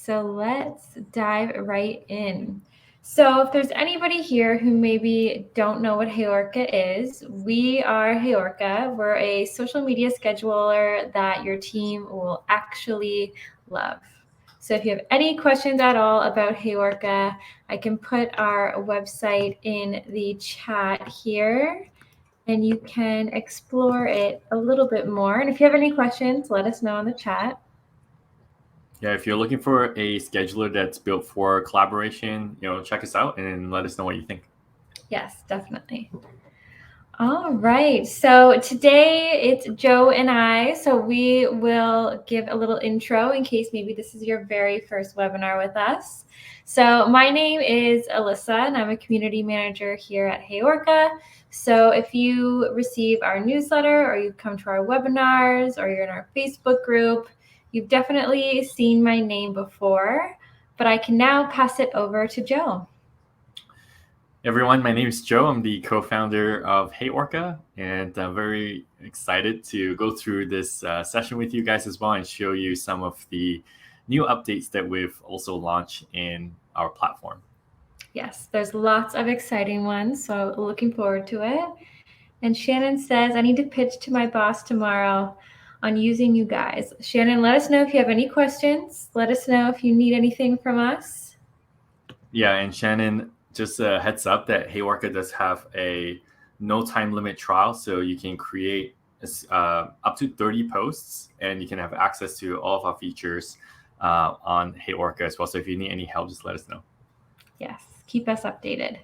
So let's dive right in. So if there's anybody here who maybe don't know what HeyOrca is, we are HeyOrca. We're a social media scheduler that your team will actually love. So if you have any questions at all about HeyOrca, I can put our website in the chat here and you can explore it a little bit more. And if you have any questions, let us know in the chat. Yeah, if you're looking for a scheduler that's built for collaboration, check us out and let us know what you think. Yes, definitely. All right. So today it's Joe and I. So we will give a little intro in case maybe this is your very first webinar with us. So my name is Alyssa and I'm a community manager here at HeyOrca. So if you receive our newsletter or you come to our webinars or you're in our Facebook group, you've definitely seen my name before, but I can now pass it over to Joe. Everyone, my name is Joe. I'm the co-founder of HeyOrca, and I'm very excited to go through this session with you guys as well and show you some of the new updates that we've also launched in our platform. Yes, there's lots of exciting ones, so looking forward to it. And Shannon says, I need to pitch to my boss tomorrow on using you guys. Shannon, let us know if you have any questions. Let us know if you need anything from us. Yeah, and Shannon, just a heads up that HeyOrca does have a no time limit trial, so you can create up to 30 posts and you can have access to all of our features on HeyOrca as well. So if you need any help, just let us know. Yes, keep us updated.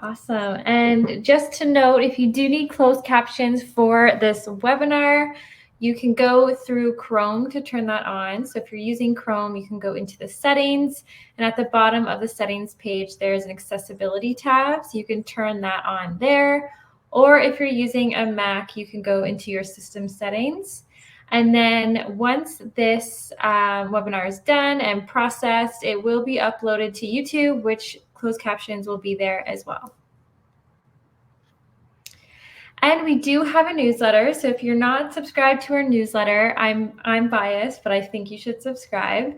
Awesome. And just to note, if you do need closed captions for this webinar, you can go through Chrome to turn that on. So if you're using Chrome, you can go into the settings, and at the bottom of the settings page, there's an accessibility tab. So you can turn that on there. Or if you're using a Mac, you can go into your system settings. And then once this webinar is done and processed, it will be uploaded to YouTube, which closed captions will be there as well. And we do have a newsletter. So if you're not subscribed to our newsletter, I'm biased, but I think you should subscribe.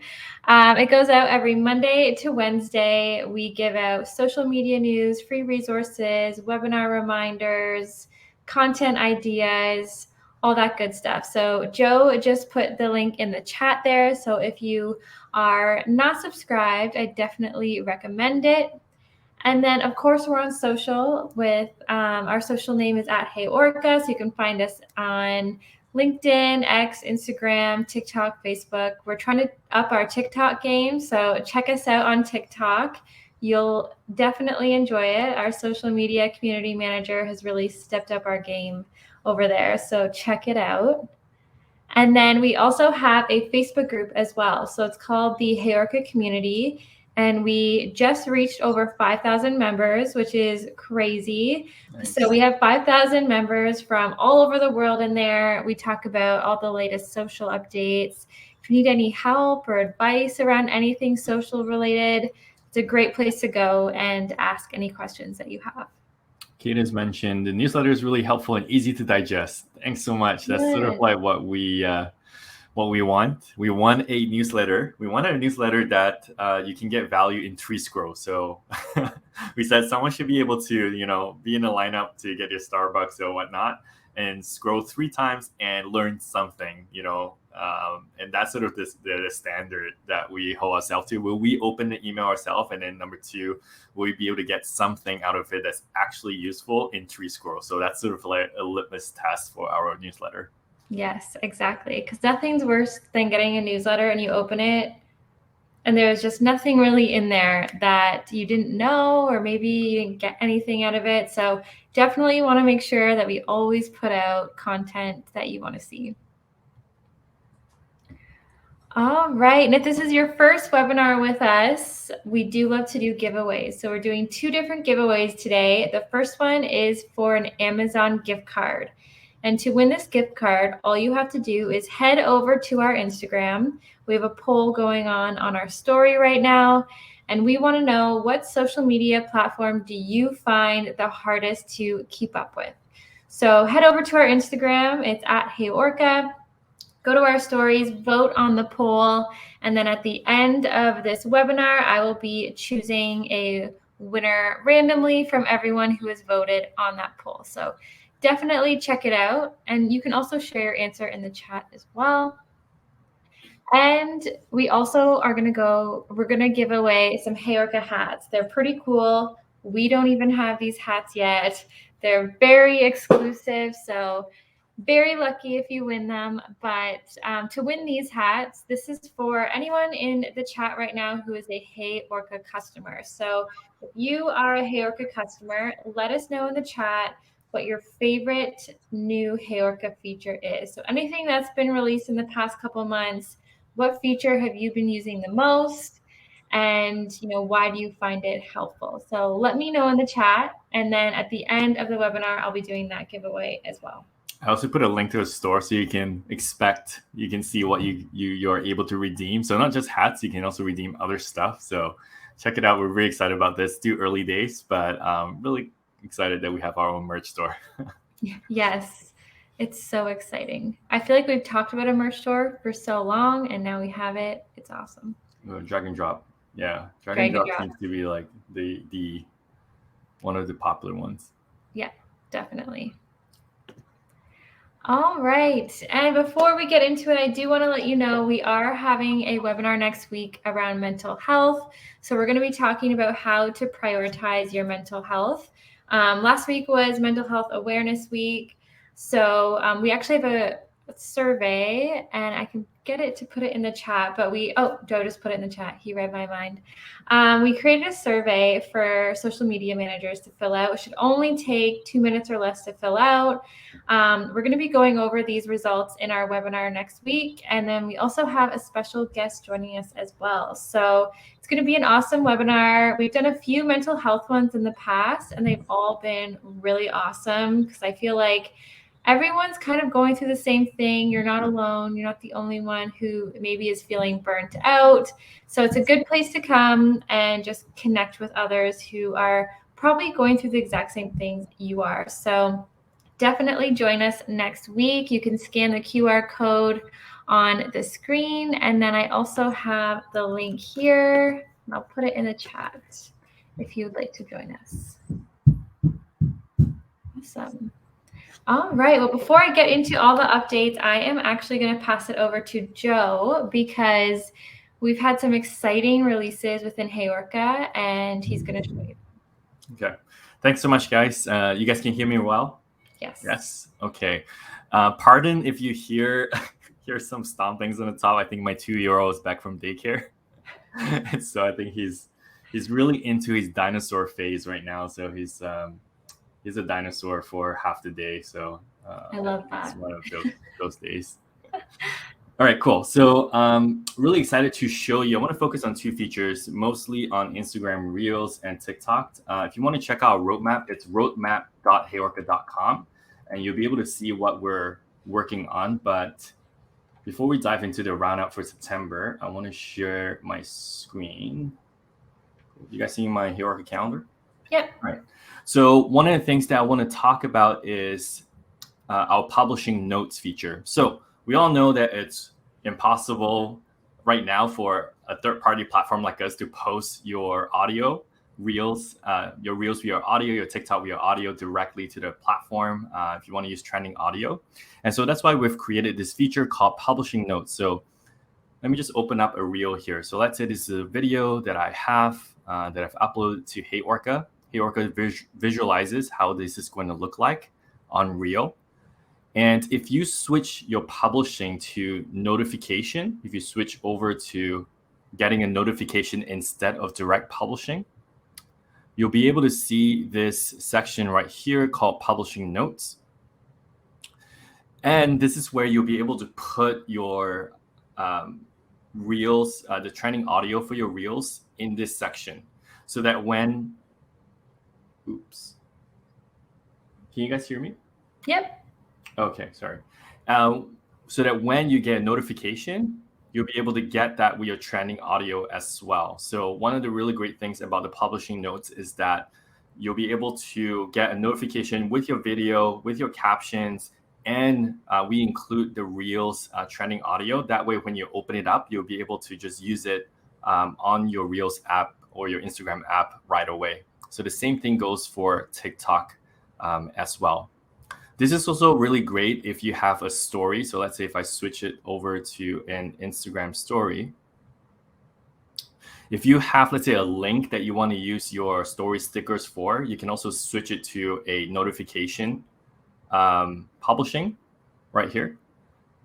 It goes out every Monday to Wednesday. We give out social media news, free resources, webinar reminders, content ideas, all that good stuff. So Joe just put the link in the chat there. So if you are not subscribed, I definitely recommend it. And then, of course, we're on social with our social name is at HeyOrca. So you can find us on LinkedIn, X, Instagram, TikTok, Facebook. We're trying to up our TikTok game. So check us out on TikTok. You'll definitely enjoy it. Our social media community manager has really stepped up our game over there. So check it out. And then we also have a Facebook group as well. So it's called the HeyOrca Community. And we just reached over 5,000 members, which is crazy. Nice. So we have 5,000 members from all over the world in there. We talk about all the latest social updates. If you need any help or advice around anything social related, it's a great place to go and ask any questions that you have. Kate has mentioned the newsletter is really helpful and easy to digest. Thanks so much. That's sort of like what we want. We want a newsletter. We want a newsletter that you can get value in 3 scrolls. So we said someone should be able to, be in a lineup to get your Starbucks or whatnot and scroll 3 times and learn something, and that's sort of the standard that we hold ourselves to. Will we open the email ourselves? And then number 2, will we be able to get something out of it that's actually useful in 3 scrolls? So that's sort of like a litmus test for our newsletter. Yes, exactly. Because nothing's worse than getting a newsletter and you open it and there's just nothing really in there that you didn't know, or maybe you didn't get anything out of it. So definitely want to make sure that we always put out content that you want to see. All right. And if this is your first webinar with us, we do love to do giveaways. So we're doing 2 different giveaways today. The first one is for an Amazon gift card. And to win this gift card, all you have to do is head over to our Instagram. We have a poll going on our story right now. And we want to know, what social media platform do you find the hardest to keep up with? So head over to our Instagram. It's at HeyOrca. go to our stories, vote on the poll, and then at the end of this webinar, I will be choosing a winner randomly from everyone who has voted on that poll. So definitely check it out. And you can also share your answer in the chat as well. And we also are we're going to give away some HeyOrca hats. They're pretty cool. We don't even have these hats yet. They're very exclusive, so very lucky if you win them. But to win these hats, this is for anyone in the chat right now who is a HeyOrca customer. So if you are a HeyOrca customer, let us know in the chat what your favorite new HeyOrca feature is. So anything that's been released in the past couple months, what feature have you been using the most? And why do you find it helpful? So let me know in the chat, and then at the end of the webinar, I'll be doing that giveaway as well. I also put a link to a store so you can see what you're able to redeem. So not just hats, you can also redeem other stuff. So check it out. We're very excited about this. Still early days, but really excited that we have our own merch store. Yes, it's so exciting. I feel like we've talked about a merch store for so long, and now we have it. It's awesome. Drag and drop. Yeah, drag and drop seems to be like the one of the popular ones. Yeah, definitely. All right. And before we get into it, I do want to let you know we are having a webinar next week around mental health. So we're going to be talking about how to prioritize your mental health. Last week was Mental Health Awareness Week. So we actually have a survey, and I can get it to put it in the chat, but Joe just put it in the chat. He read my mind. We created a survey for social media managers to fill out. It should only take 2 minutes or less to fill out. We're going to be going over these results in our webinar next week. And then we also have a special guest joining us as well. So it's going to be an awesome webinar. We've done a few mental health ones in the past, and they've all been really awesome because I feel like everyone's kind of going through the same thing. You're not alone. You're not the only one who maybe is feeling burnt out. So it's a good place to come and just connect with others who are probably going through the exact same things you are. So definitely join us next week. You can scan the QR code on the screen. And then I also have the link here. I'll put it in the chat if you'd like to join us. Awesome. All right. Well, before I get into all the updates, I am actually going to pass it over to Joe because we've had some exciting releases within HeyOrca, and he's going to show you. Okay. Thanks so much, guys. You guys can hear me well? Yes. Yes. Okay. Pardon if you hear some stompings on the top. I think my 2-year-old is back from daycare. And so I think he's really into his dinosaur phase right now. So he's a dinosaur for half the day. So I love that. It's one of those days. All right, cool. So really excited to show you. I want to focus on 2 features, mostly on Instagram Reels and TikTok. If you want to check out our roadmap, it's roadmap.heyorca.com, and you'll be able to see what we're working on. But before we dive into the roundup for September, I want to share my screen. You guys seeing my HeyOrca calendar? Yep. All right. So one of the things that I want to talk about is our publishing notes feature. So we all know that it's impossible right now for a third-party platform like us to post your audio reels, your reels via audio, your TikTok via audio directly to the platform if you want to use trending audio. And so that's why we've created this feature called publishing notes. So let me just open up a reel here. So let's say this is a video that I have that I've uploaded to HeyOrca. HeyOrca visualizes how this is going to look like on reel. And if you switch your publishing to notification, if you switch over to getting a notification instead of direct publishing, you'll be able to see this section right here called publishing notes. And this is where you'll be able to put your reels, the trending audio for your reels in this section so that when, oops, can you guys hear me? Yep. Okay, sorry. So that when you get a notification, you'll be able to get that with your trending audio as well. So one of the really great things about the publishing notes is that you'll be able to get a notification with your video, with your captions, and we include the Reels trending audio. That way, when you open it up, you'll be able to just use it on your Reels app or your Instagram app right away. So the same thing goes for TikTok as well. This is also really great if you have a story. So let's say if I switch it over to an Instagram story, if you have, let's say, a link that you want to use your story stickers for, you can also switch it to a notification publishing right here,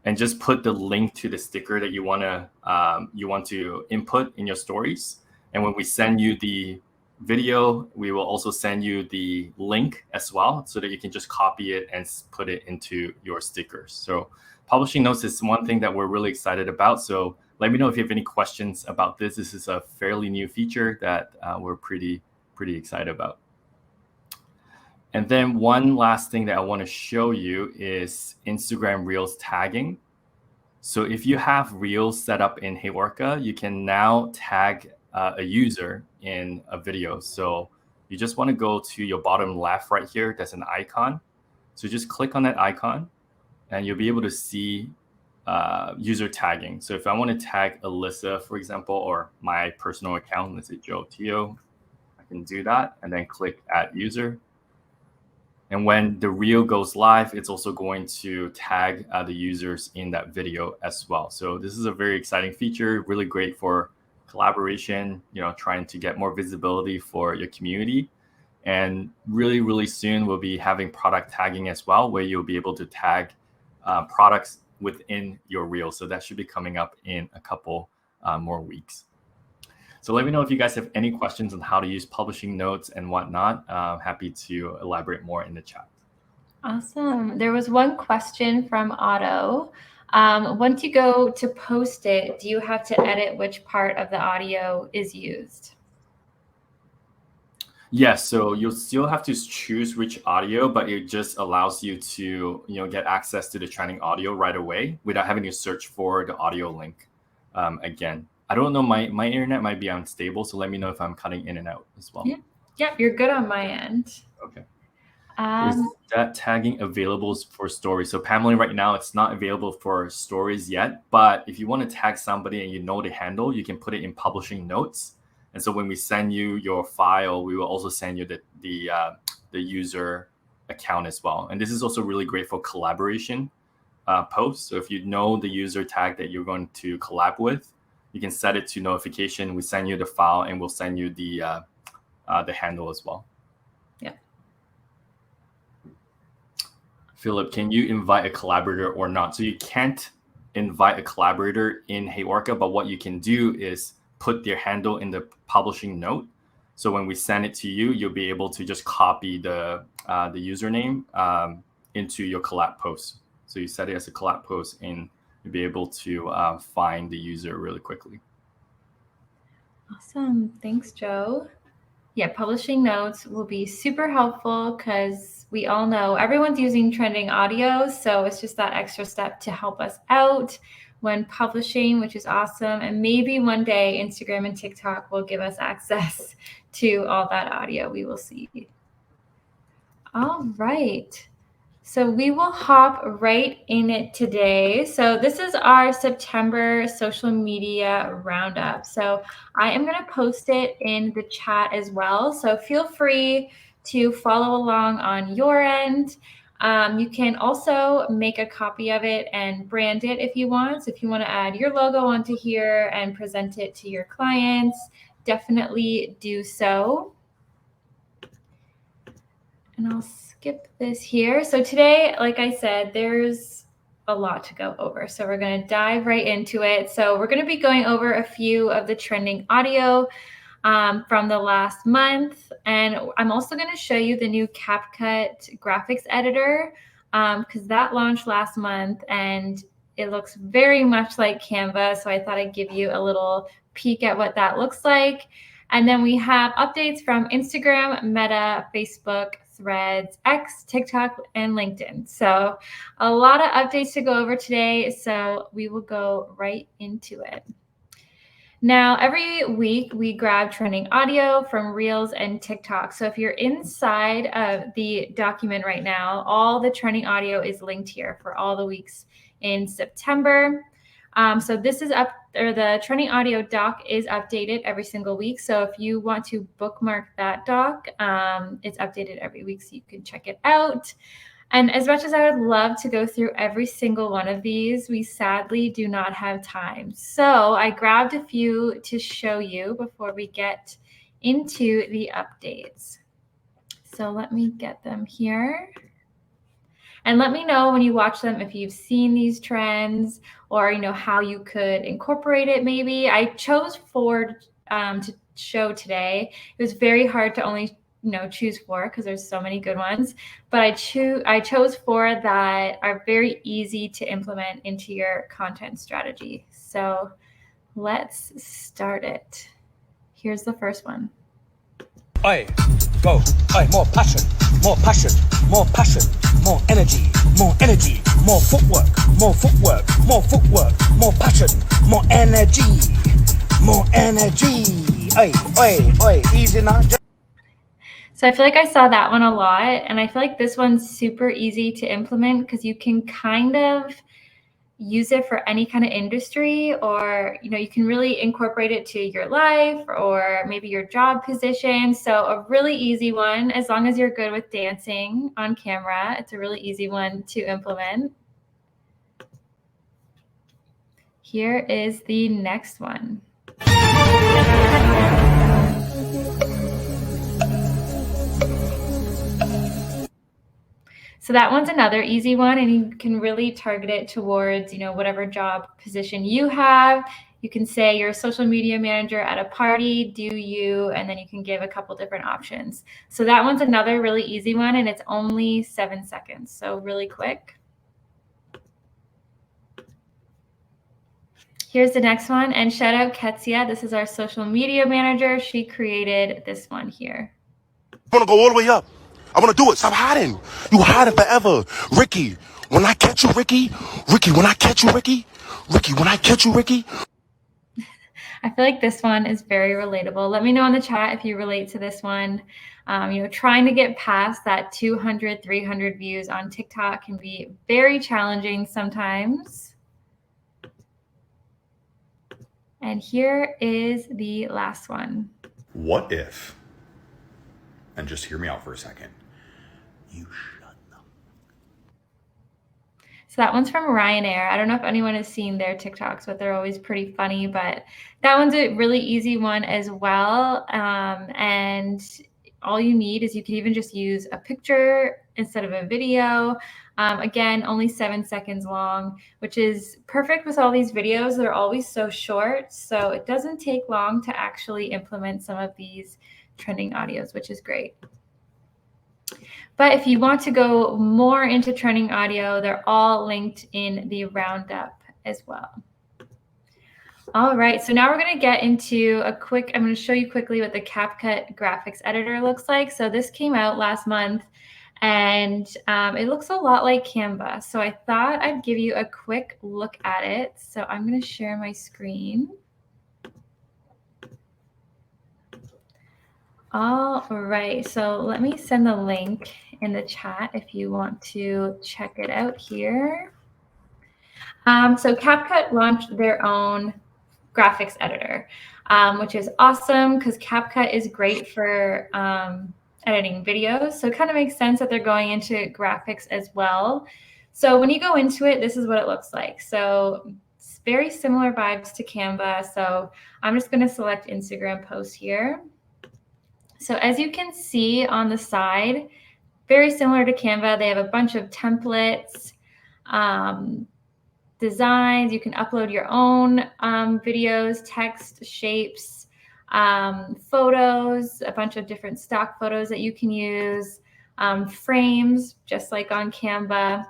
and just put the link to the sticker that you want to input in your stories. And when we send you the video, we will also send you the link as well, so that you can just copy it and put it into your stickers. So publishing notes is one thing that we're really excited about. So let me know if you have any questions about this. This is a fairly new feature that we're pretty excited about. And then one last thing that I want to show you is Instagram Reels tagging. So if you have Reels set up in HeyOrca, you can now tag a user in a video. So you just want to go to your bottom left right here. There's an icon. So just click on that icon and you'll be able to see user tagging. So if I want to tag Alyssa, for example, or my personal account, let's say Joe Tio, I can do that and then click add user. And when the reel goes live, it's also going to tag the users in that video as well. So this is a very exciting feature, really great for collaboration, trying to get more visibility for your community. And really soon we'll be having product tagging as well, where you'll be able to tag products within your reel. So that should be coming up in a couple more weeks. So let me know if you guys have any questions on how to use publishing notes and whatnot. Happy to elaborate more in the chat. Awesome. There was one question from Otto. Once you go to post it, do you have to edit which part of the audio is used? Yes, so you'll still have to choose which audio, but it just allows you to get access to the trending audio right away without having to search for the audio link again. I don't know, my internet might be unstable, so let me know if I'm cutting in and out as well. Yeah, you're good on my end. Okay. Is that tagging available for stories? So Pamela, right now it's not available for stories yet, but if you want to tag somebody and you know the handle, you can put it in publishing notes. And so when we send you your file, we will also send you the user account as well. And this is also really great for collaboration posts. So if you know the user tag that you're going to collab with, you can set it to notification. We send you the file and we'll send you the handle as well. Yeah. Philip, can you invite a collaborator or not? So you can't invite a collaborator in HeyOrca, but what you can do is put their handle in the publishing note. So when we send it to you, you'll be able to just copy the username into your collab post. So you set it as a collab post and you'll be able to find the user really quickly. Awesome. Thanks, Joe. Yeah, publishing notes will be super helpful because we all know everyone's using trending audio. So it's just that extra step to help us out when publishing, which is awesome. And maybe one day Instagram and TikTok will give us access to all that audio. We will see. All right. So we will hop right in it today. So this is our September social media roundup. So I am going to post it in the chat as well. So feel free to follow along on your end. You can also make a copy of it and brand it if you want. So if you want to add your logo onto here and present it to your clients, definitely do so. And I'll skip this here. So today, like I said, there's a lot to go over. So we're going to dive right into it. So we're going to be going over a few of the trending audio from the last month. And I'm also going to show you the new CapCut graphics editor because that launched last month and it looks very much like Canva. So I thought I'd give you a little peek at what that looks like. And then we have updates from Instagram, Meta, Facebook, Threads, X, TikTok, and LinkedIn. So a lot of updates to go over today. So we will go right into it. Now, every week we grab trending audio from Reels and TikTok. So if you're inside of the document right now, all the trending audio is linked here for all the weeks in September. So this is up, or the trending audio doc is updated every single week. So if you want to bookmark that doc, it's updated every week, so you can check it out. And as much as I would love to go through every single one of these, we sadly do not have time. So I grabbed a few to show you before we get into the updates. So let me get them here. And let me know when you watch them if you've seen these trends, or how you could incorporate it maybe. I chose 4 to show today. It was very hard to only choose 4 because there's so many good ones, but I chose 4 that are very easy to implement into your content strategy. So let's start it. Here's the first one. Oi, go. Oi, more passion, more passion, more passion, more energy, more footwork, more footwork, more footwork, more passion, more energy, more energy. Oi, easy now. So I feel like I saw that one a lot, and I feel like this one's super easy to implement because you can kind of use it for any kind of industry, or you can really incorporate it to your life or maybe your job position. So a really easy one, as long as you're good with dancing on camera, it's a really easy one to implement. Here is the next one. So that one's another easy one, and you can really target it towards, whatever job position you have. You can say you're a social media manager at a party, do you? And then you can give a couple different options. So that one's another really easy one, and it's only 7 seconds. So really quick. Here's the next one, and shout out Ketsia. This is our social media manager. She created this one here. I want to go all the way up. I want to do it. Stop hiding. You hiding forever. Ricky, when I catch you, Ricky, when I catch you, Ricky, when I catch you, Ricky. I feel like this one is very relatable. Let me know in the chat if you relate to this one. Trying to get past that 200, 300 views on TikTok can be very challenging sometimes. And here is the last one. What if, and just hear me out for a second, you shut them. So that one's from Ryanair. I don't know if anyone has seen their TikToks, but they're always pretty funny. But that one's a really easy one as well. And all you need is, you can even just use a picture instead of a video. Again, only 7 seconds long, which is perfect with all these videos. They're always so short, so it doesn't take long to actually implement some of these trending audios, which is great. But if you want to go more into trending audio, they're all linked in the roundup as well. All right, so now we're going to get into I'm going to show you quickly what the CapCut graphics editor looks like. So this came out last month, and it looks a lot like Canva. So I thought I'd give you a quick look at it. So I'm going to share my screen. All right, so let me send the link in the chat if you want to check it out here. So CapCut launched their own graphics editor, which is awesome because CapCut is great for editing videos. So it kind of makes sense that they're going into graphics as well. So when you go into it, this is what it looks like. So it's very similar vibes to Canva. So I'm just going to select Instagram post here. So as you can see on the side, very similar to Canva, they have a bunch of templates, designs. You can upload your own videos, text, shapes, photos, a bunch of different stock photos that you can use, frames, just like on Canva.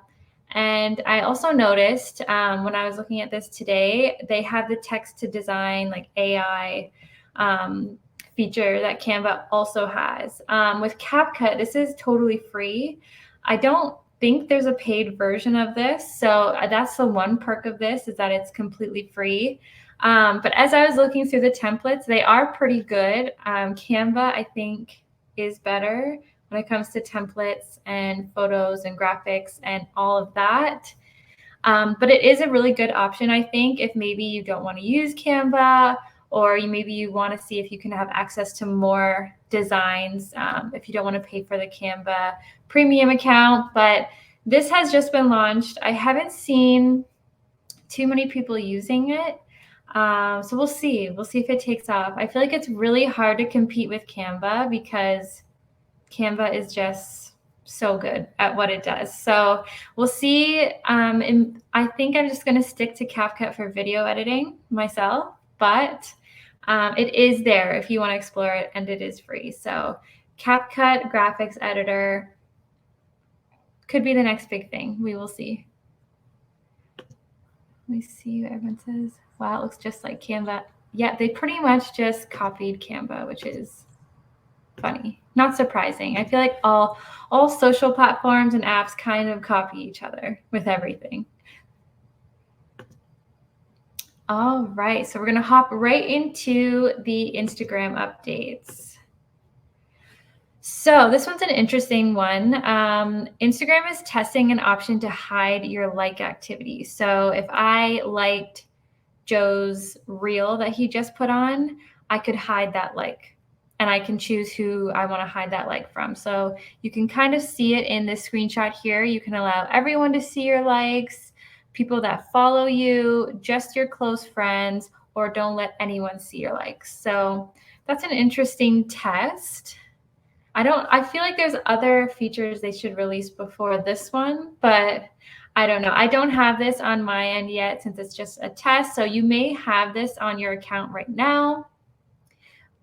And I also noticed when I was looking at this today, they have the text to design, like AI feature that Canva also has. With CapCut, this is totally free. I don't think there's a paid version of this. So that's the one perk of this, is that it's completely free. But as I was looking through the templates, they are pretty good. Canva, I think, is better when it comes to templates and photos and graphics and all of that. But it is a really good option, I think, if maybe you don't want to use Canva, or maybe you want to see if you can have access to more designs, if you don't want to pay for the Canva premium account. But this has just been launched. I haven't seen too many people using it. So we'll see. We'll see if it takes off. I feel like it's really hard to compete with Canva because Canva is just so good at what it does. So we'll see. And I think I'm just going to stick to CapCut for video editing myself, but it is there if you want to explore it, and it is free. So CapCut graphics editor could be the next big thing. We will see. Let me see what everyone says. Wow, it looks just like Canva. Yeah, they pretty much just copied Canva, which is funny. Not surprising. I feel like all social platforms and apps kind of copy each other with everything. All right, so we're going to hop right into the Instagram updates. So this one's an interesting one. Instagram is testing an option to hide your like activity. So if I liked Joe's reel that he just put on, I could hide that like, and I can choose who I want to hide that like from. So you can kind of see it in this screenshot here. You can allow everyone to see your likes, people that follow you, just your close friends, or don't let anyone see your likes. So that's an interesting test. I feel like there's other features they should release before this one, but I don't know. I don't have this on my end yet since it's just a test. So you may have this on your account right now,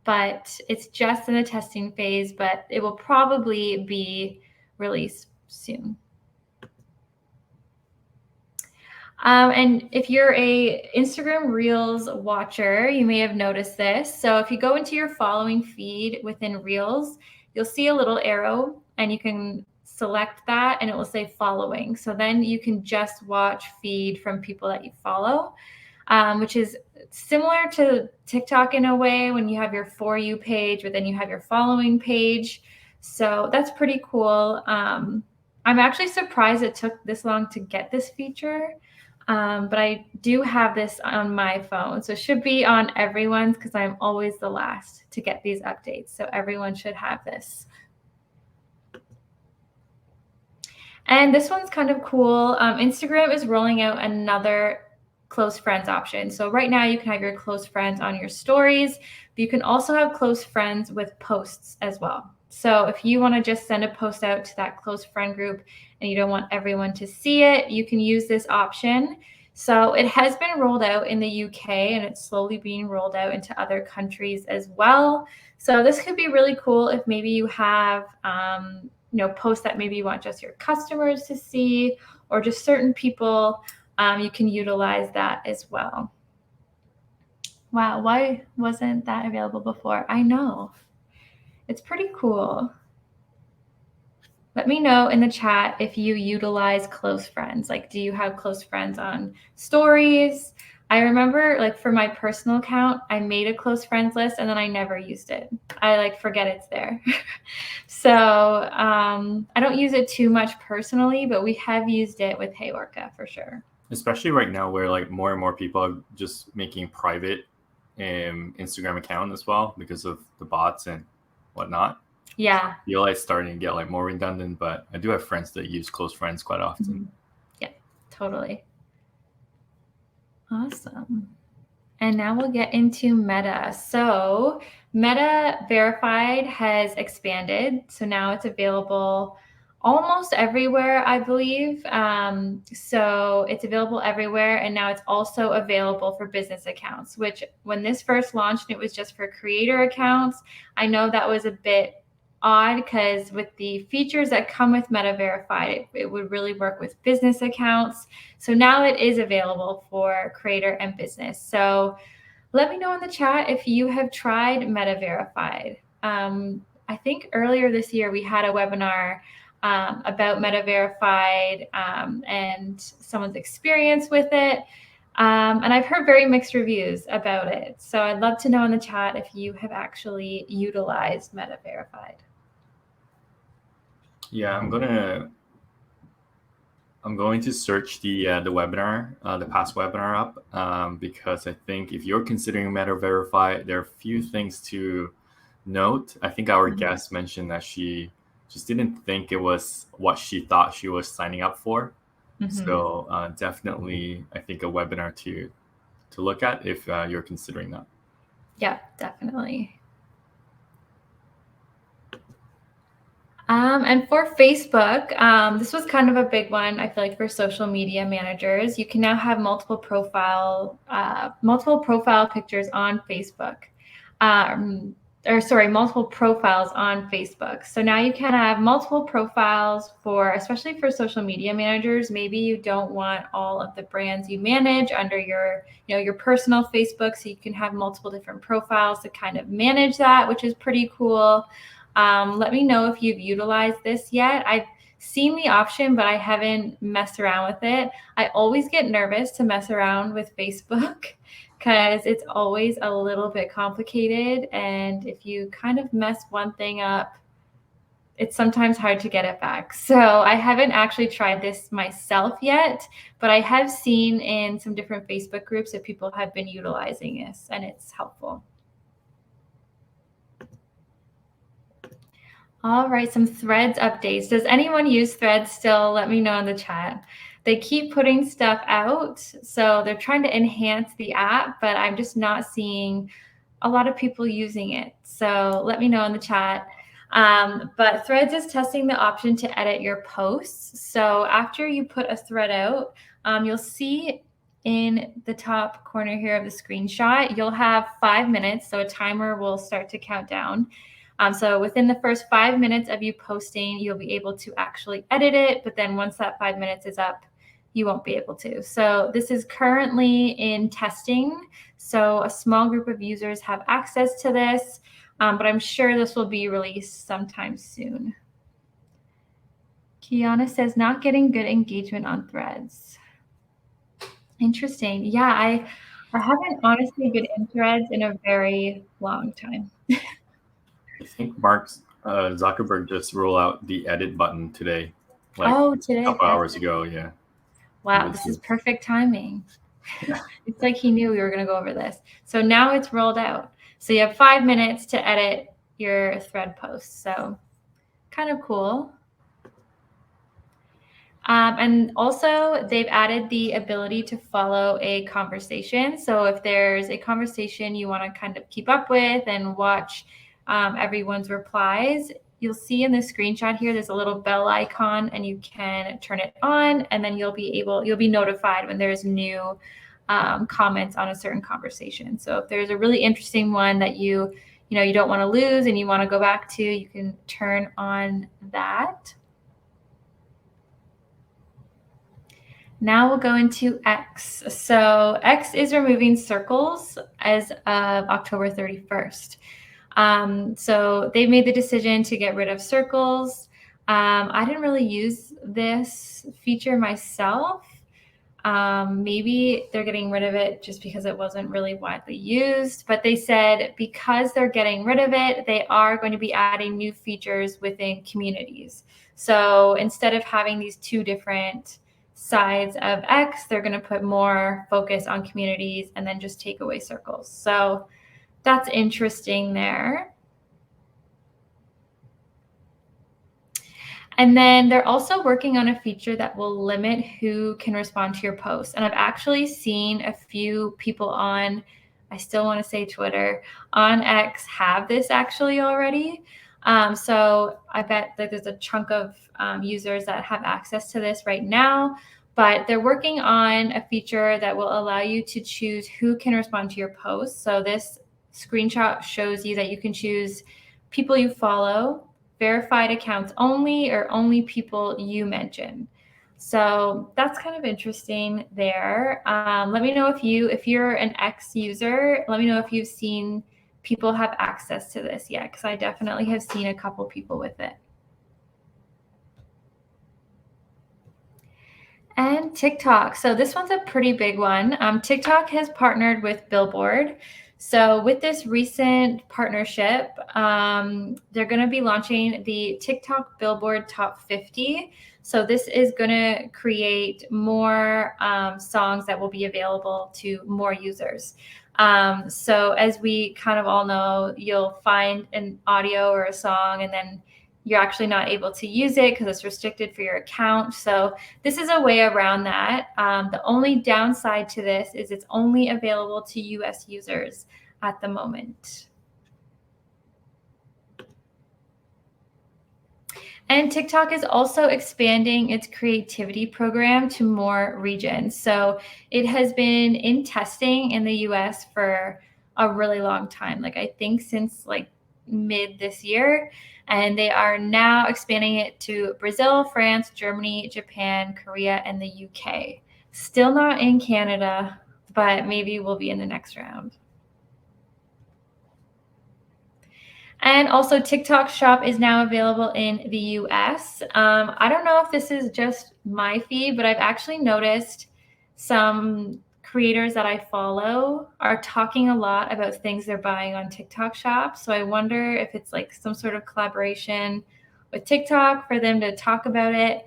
but it's just in the testing phase, but it will probably be released soon. And if you're a Instagram Reels watcher, you may have noticed this. So if you go into your following feed within Reels, you'll see a little arrow and you can select that and it will say following. So then you can just watch feed from people that you follow, which is similar to TikTok in a way when you have your For You page, but then you have your following page. So that's pretty cool. I'm actually surprised it took this long to get this feature. But I do have this on my phone. So it should be on everyone's because I'm always the last to get these updates. So everyone should have this. And this one's kind of cool. Instagram is rolling out another close friends option. So right now you can have your close friends on your stories, but you can also have close friends with posts as well. So if you want to just send a post out to that close friend group and you don't want everyone to see it, you can use this option. So it has been rolled out in the UK and it's slowly being rolled out into other countries as well. So this could be really cool if maybe you have posts that maybe you want just your customers to see or just certain people. You can utilize that as well. Wow, why wasn't that available before? I know. It's pretty cool. Let me know in the chat if you utilize close friends. Like, do you have close friends on stories? I remember, like, for my personal account, I made a close friends list and then I never used it. I forget it's there. So I don't use it too much personally, but we have used it with HeyOrca for sure. Especially right now where like more and more people are just making private Instagram account as well because of the bots and whatnot. Yeah. I feel like it's starting to get like more redundant, but I do have friends that use close friends quite often. Mm-hmm. Yeah, totally. Awesome. And now we'll get into Meta. So Meta Verified has expanded. So now it's available almost everywhere, I believe. So it's available everywhere. And now it's also available for business accounts, which when this first launched, it was just for creator accounts. I know that was a bit odd because with the features that come with Meta Verified, it would really work with business accounts. So now it is available for creator and business. So let me know in the chat if you have tried Meta Verified. I think earlier this year we had a webinar about Meta Verified and someone's experience with it. And I've heard very mixed reviews about it. So I'd love to know in the chat if you have actually utilized Meta Verified. Yeah, I'm going to search the webinar, the past webinar up, because I think if you're considering Meta Verify, there are a few things to note. I think our guest mentioned that she just didn't think it was what she thought she was signing up for. So definitely, I think a webinar to look at if you're considering that. Yeah, definitely. And for Facebook, this was kind of a big one. I feel like for social media managers, you can now have multiple profile pictures on Facebook, multiple profiles on Facebook. So now you can have multiple profiles especially for social media managers. Maybe you don't want all of the brands you manage under your personal Facebook, so you can have multiple different profiles to kind of manage that, which is pretty cool. Let me know if you've utilized this yet. I've seen the option, but I haven't messed around with it. I always get nervous to mess around with Facebook because it's always a little bit complicated. And if you kind of mess one thing up, it's sometimes hard to get it back. So I haven't actually tried this myself yet, but I have seen in some different Facebook groups that people have been utilizing this, and it's helpful. All right, some Threads updates. Does anyone use Threads still? Let me know in the chat. They keep putting stuff out, so they're trying to enhance the app, but I'm just not seeing a lot of people using it. So let me know in the chat. But Threads is testing the option to edit your posts. So after you put a thread out, you'll see in the top corner here of the screenshot, you'll have 5 minutes. So a timer will start to count down. So within the first 5 minutes of you posting, you'll be able to actually edit it. But then once that 5 minutes is up, you won't be able to. So this is currently in testing. So a small group of users have access to this, but I'm sure this will be released sometime soon. Kiana says, not getting good engagement on Threads. Interesting. Yeah, I haven't honestly been in Threads in a very long time. I think Mark Zuckerberg just rolled out the edit button today. Today. A couple hours ago, yeah. Wow, this is perfect timing. It's like he knew we were going to go over this. So now it's rolled out. So you have 5 minutes to edit your thread post. So kind of cool. And also they've added the ability to follow a conversation. So if there's a conversation you want to kind of keep up with and watch everyone's replies, you'll see in the screenshot here, there's a little bell icon and you can turn it on, and then you'll be notified when there's new comments on a certain conversation. So if there's a really interesting one that you don't want to lose and you want to go back to, you can turn on that. Now we'll go into X. So X is removing circles as of October 31st. So they made the decision to get rid of circles. I didn't really use this feature myself. Maybe they're getting rid of it just because it wasn't really widely used, but they said because they're getting rid of it, they are going to be adding new features within communities. So instead of having these two different sides of X, they're going to put more focus on communities and then just take away circles. So that's interesting there. And then they're also working on a feature that will limit who can respond to your posts. And I've actually seen a few people on, I still want to say Twitter, on X have this actually already. So I bet that there's a chunk of users that have access to this right now, but they're working on a feature that will allow you to choose who can respond to your posts. So this screenshot shows you that you can choose people you follow, verified accounts only, or only people you mention. So that's kind of interesting there. Let me know if you're an X user, let me know if you've seen people have access to this yet, because I definitely have seen a couple people with it. And TikTok. So this one's a pretty big one. TikTok has partnered with Billboard. So with this recent partnership, they're going to be launching the TikTok Billboard Top 50. So this is going to create more songs that will be available to more users. So as we kind of all know, you'll find an audio or a song and then you're actually not able to use it because it's restricted for your account. So this is a way around that. The only downside to this is it's only available to US users at the moment. And TikTok is also expanding its creativity program to more regions. So it has been in testing in the US for a really long time, like I think since like mid this year. And they are now expanding it to Brazil, France, Germany, Japan, Korea, and the UK. Still not in Canada, but maybe we'll be in the next round. And also TikTok Shop is now available in the US. I don't know if this is just my feed, but I've actually noticed some creators that I follow are talking a lot about things they're buying on TikTok Shop. So I wonder if it's like some sort of collaboration with TikTok for them to talk about it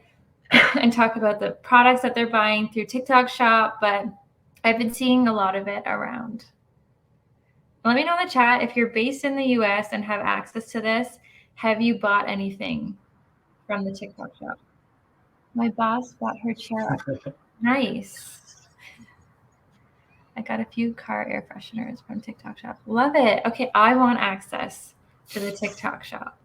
and talk about the products that they're buying through TikTok Shop. But I've been seeing a lot of it around. Let me know in the chat if you're based in the US and have access to this. Have you bought anything from the TikTok Shop? My boss bought her chair. Nice. I got a few car air fresheners from TikTok Shop. Love it. Okay, I want access to the TikTok Shop.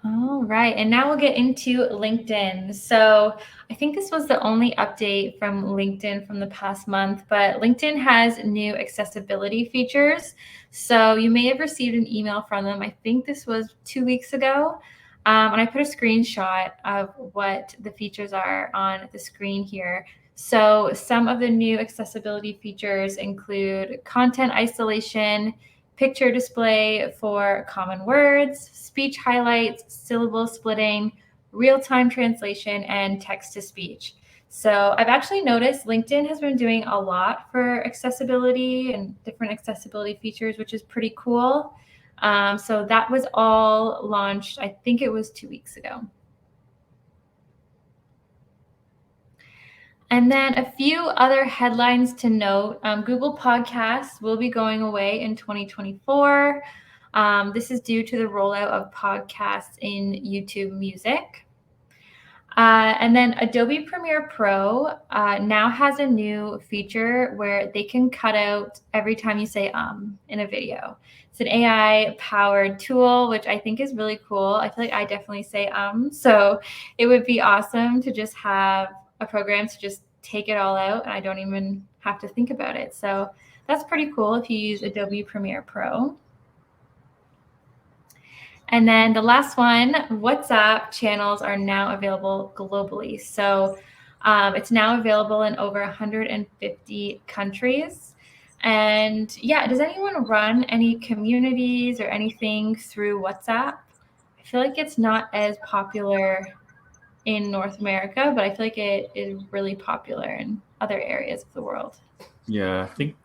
All right, and now we'll get into LinkedIn. So I think this was the only update from LinkedIn from the past month, but LinkedIn has new accessibility features. So you may have received an email from them. I think this was 2 weeks ago. And I put a screenshot of what the features are on the screen here. So some of the new accessibility features include content isolation, picture display for common words, speech highlights, syllable splitting, real-time translation, and text-to-speech. So I've actually noticed LinkedIn has been doing a lot for accessibility and different accessibility features, which is pretty cool. So that was all launched, I think it was 2 weeks ago. And then a few other headlines to note. Google Podcasts will be going away in 2024. This is due to the rollout of podcasts in YouTube Music. And then Adobe Premiere Pro now has a new feature where they can cut out every time you say in a video. It's an AI-powered tool, which I think is really cool. I feel like I definitely say so it would be awesome to just have a program to just take it all out and I don't even have to think about it. So that's pretty cool if you use Adobe Premiere Pro. And then the last one, WhatsApp channels are now available globally. So it's now available in over 150 countries. And yeah, does anyone run any communities or anything through WhatsApp? I feel like it's not as popular in North America, but I feel like it is really popular in other areas of the world. Yeah, I think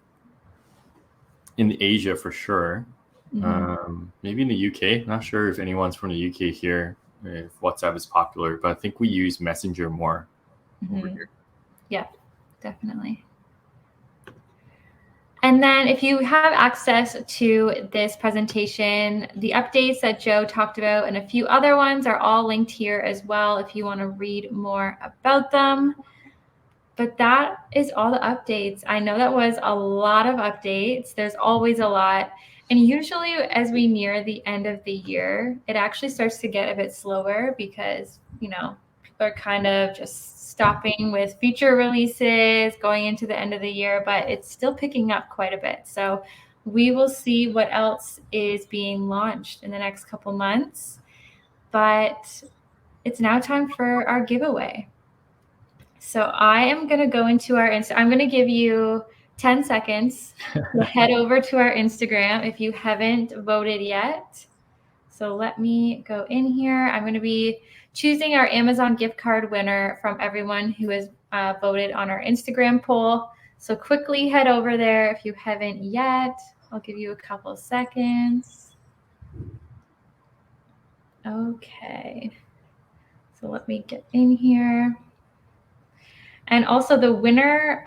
in Asia for sure. Mm-hmm. Maybe in the UK. Not sure if anyone's from the UK here, if WhatsApp is popular, but I think we use Messenger more over here. Yeah, definitely. And then if you have access to this presentation, the updates that Joe talked about and a few other ones are all linked here as well if you want to read more about them. But that is all the updates. I know that was a lot of updates. There's always a lot. And usually as we near the end of the year, it actually starts to get a bit slower because, you know, people are kind of just stopping with feature releases going into the end of the year, but it's still picking up quite a bit. So we will see what else is being launched in the next couple months. But it's now time for our giveaway. So I am going to go into our I'm going to give you 10 seconds to head over to our Instagram if you haven't voted yet. So let me go in here. I'm going to be choosing our Amazon gift card winner from everyone who has voted on our Instagram poll. So quickly head over there if you haven't yet. I'll give you a couple seconds. Okay. So let me get in here. And also the winner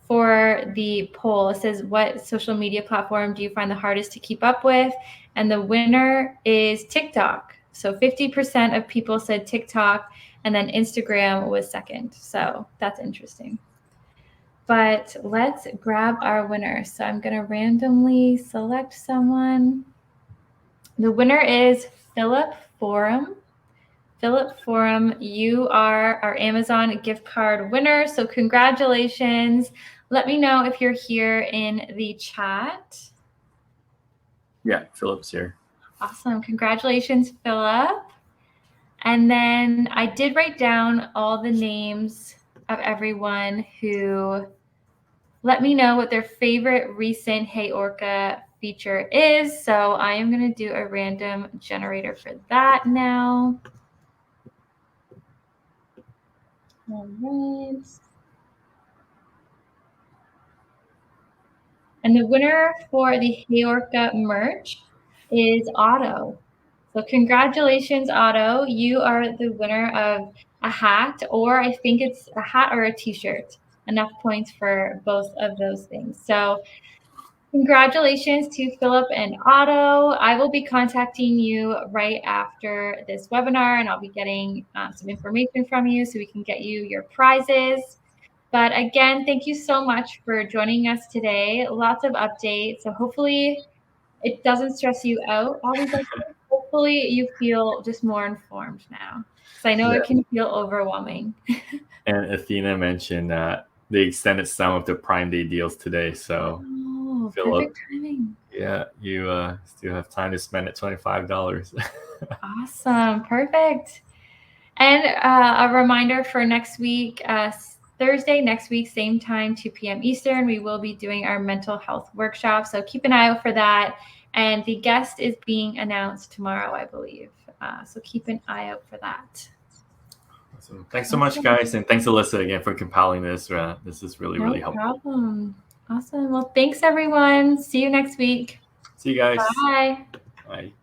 for the poll says, what social media platform do you find the hardest to keep up with? And the winner is TikTok. So 50% of people said TikTok, and then Instagram was second. So that's interesting. But let's grab our winner. So I'm going to randomly select someone. The winner is Philip Forum. Philip Forum, you are our Amazon gift card winner. So congratulations. Let me know if you're here in the chat. Yeah, Philip's here. Awesome. Congratulations, Philip. And then I did write down all the names of everyone who let me know what their favorite recent HeyOrca feature is. So I am going to do a random generator for that now. All right. And the winner for the HeyOrca merch is Otto. So congratulations, Otto. You are the winner of a hat, or I think it's a hat or a t-shirt. Enough points for both of those things. So congratulations to Philip and Otto. I will be contacting you right after this webinar, and I'll be getting some information from you so we can get you your prizes. But again, thank you so much for joining us today. Lots of updates. So hopefully it doesn't stress you out. All these updates. Hopefully you feel just more informed now. Because I know it can feel overwhelming. And Athena mentioned that they extended some of the Prime Day deals today. So Philip, perfect timing. Yeah, you still have time to spend at $25. Awesome. Perfect. And a reminder for next week, Thursday next week, same time, 2 p.m. Eastern, we will be doing our mental health workshop. So keep an eye out for that. And the guest is being announced tomorrow, I believe. So keep an eye out for that. Awesome. Thanks so much, guys. And thanks, Alyssa, again, for compiling this. This is really helpful. No problem. Awesome. Well, thanks, everyone. See you next week. See you guys. Bye. Bye.